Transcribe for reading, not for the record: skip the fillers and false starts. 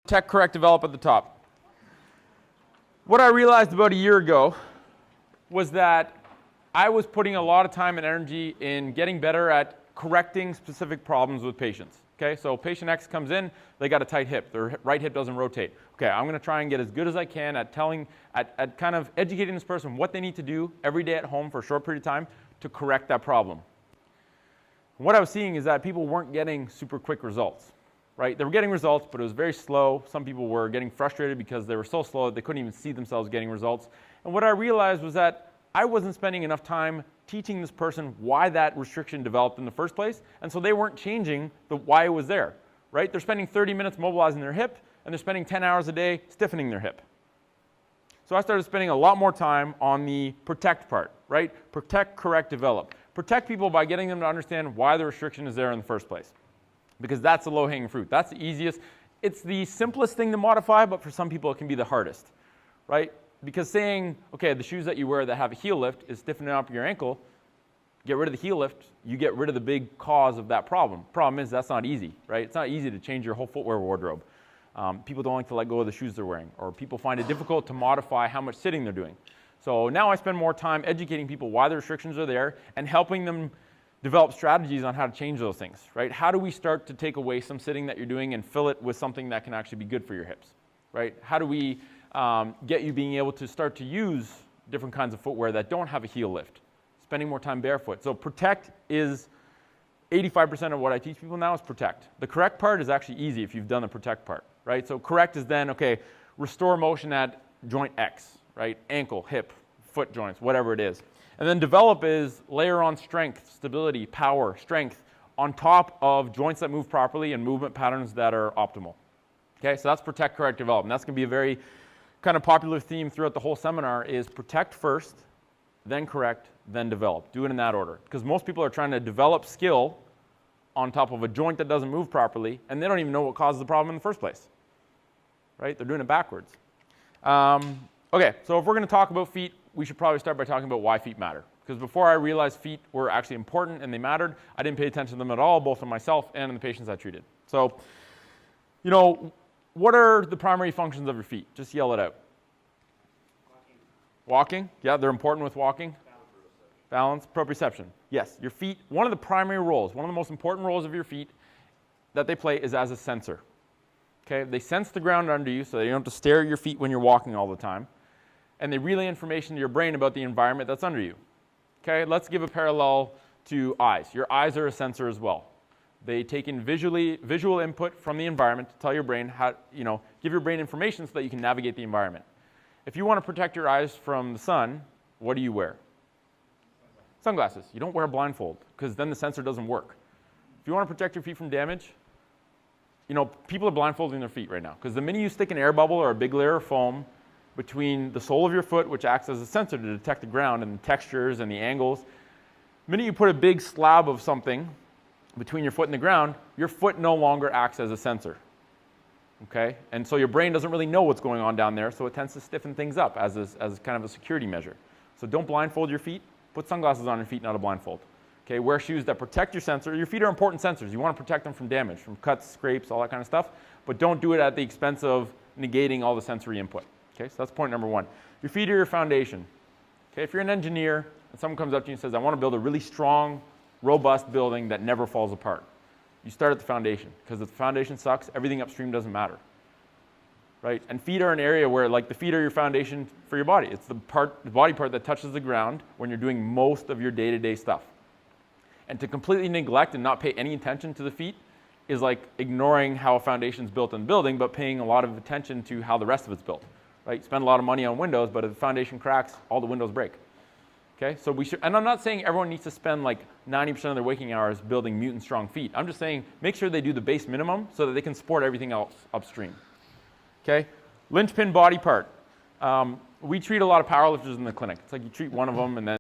Tech Correct Develop at the top. What I realized about a year ago was that I was putting a lot of time and energy in getting better at correcting specific problems with patients. Okay, so patient X comes in, they got a tight hip, their right hip doesn't rotate. Okay, I'm going to try and get as good as I can at at kind of educating this person what they need to do every day at home for a short period of time to correct that problem. What I was seeing is that people weren't getting super quick results. Right? They were getting results, but it was very slow. Some people were getting frustrated because they were so slow that they couldn't even see themselves getting results. And what I realized was that I wasn't spending enough time teaching this person why that restriction developed in the first place, and so they weren't changing why it was there. Right? They're spending 30 minutes mobilizing their hip, and they're spending 10 hours a day stiffening their hip. So I started spending a lot more time on the protect part. Right? Protect, correct, develop. Protect people by getting them to understand why the restriction is there in the first place. Because that's the low-hanging fruit. That's the easiest. It's the simplest thing to modify, but for some people it can be the hardest, right? Because saying, okay, the shoes that you wear that have a heel lift is stiffening up your ankle, get rid of the heel lift, you get rid of the big cause of that problem. Problem is that's not easy, right? It's not easy to change your whole footwear wardrobe. People don't like to let go of the shoes they're wearing, or people find it difficult to modify how much sitting they're doing. So now I spend more time educating people why the restrictions are there and helping them develop strategies on how to change those things, right? How do we start to take away some sitting that you're doing and fill it with something that can actually be good for your hips, right? How do we get you being able to start to use different kinds of footwear that don't have a heel lift? Spending more time barefoot. So protect is 85% of what I teach people now is protect. The correct part is actually easy if you've done the protect part, right? So correct is then, okay, restore motion at joint X, right? Ankle, hip, foot joints, whatever it is. And then develop is layer on strength, stability, power, strength on top of joints that move properly and movement patterns that are optimal. Okay, so that's protect, correct, develop. And that's going to be a very kind of popular theme throughout the whole seminar is protect first, then correct, then develop. Do it in that order. Because most people are trying to develop skill on top of a joint that doesn't move properly, and they don't even know what causes the problem in the first place. Right? They're doing it backwards. Okay, so if we're going to talk about feet, we should probably start by talking about why feet matter. Because before I realized feet were actually important and they mattered, I didn't pay attention to them at all, both in myself and in the patients I treated. So, you know, what are the primary functions of your feet? Just yell it out. Walking? Yeah, they're important with walking. Balance, proprioception. Yes, your feet, one of the primary roles, one of the most important roles of your feet that they play is as a sensor. Okay, they sense the ground under you so that you don't have to stare at your feet when you're walking all the time. And they relay information to your brain about the environment that's under you. Okay, let's give a parallel to eyes. Your eyes are a sensor as well. They take in visual input from the environment to tell your brain how, give your brain information so that you can navigate the environment. If you want to protect your eyes from the sun, what do you wear? Sunglasses. You don't wear a blindfold because then the sensor doesn't work. If you want to protect your feet from damage, people are blindfolding their feet right now because the minute you stick an air bubble or a big layer of foam between the sole of your foot, which acts as a sensor to detect the ground and the textures and the angles. The minute you put a big slab of something between your foot and the ground, your foot no longer acts as a sensor. Okay? And so your brain doesn't really know what's going on down there, so it tends to stiffen things up as kind of a security measure. So don't blindfold your feet. Put sunglasses on your feet, not a blindfold. Okay? Wear shoes that protect your sensor. Your feet are important sensors. You want to protect them from damage, from cuts, scrapes, all that kind of stuff, but don't do it at the expense of negating all the sensory input. Okay, so that's point number one. Your feet are your foundation. Okay, if you're an engineer and someone comes up to you and says, I want to build a really strong, robust building that never falls apart, you start at the foundation. Because if the foundation sucks, everything upstream doesn't matter. Right? And feet are an area where, like, the feet are your foundation for your body. It's the body part that touches the ground when you're doing most of your day-to-day stuff. And to completely neglect and not pay any attention to the feet is like ignoring how a foundation is built in the building, but paying a lot of attention to how the rest of it's built. Right? Spend a lot of money on windows, but if the foundation cracks, all the windows break. Okay? So we should, and I'm not saying everyone needs to spend like 90% of their waking hours building mutant strong feet. I'm just saying make sure they do the base minimum so that they can support everything else upstream. Okay? Linchpin body part. We treat a lot of powerlifters in the clinic. It's like you treat one of them and then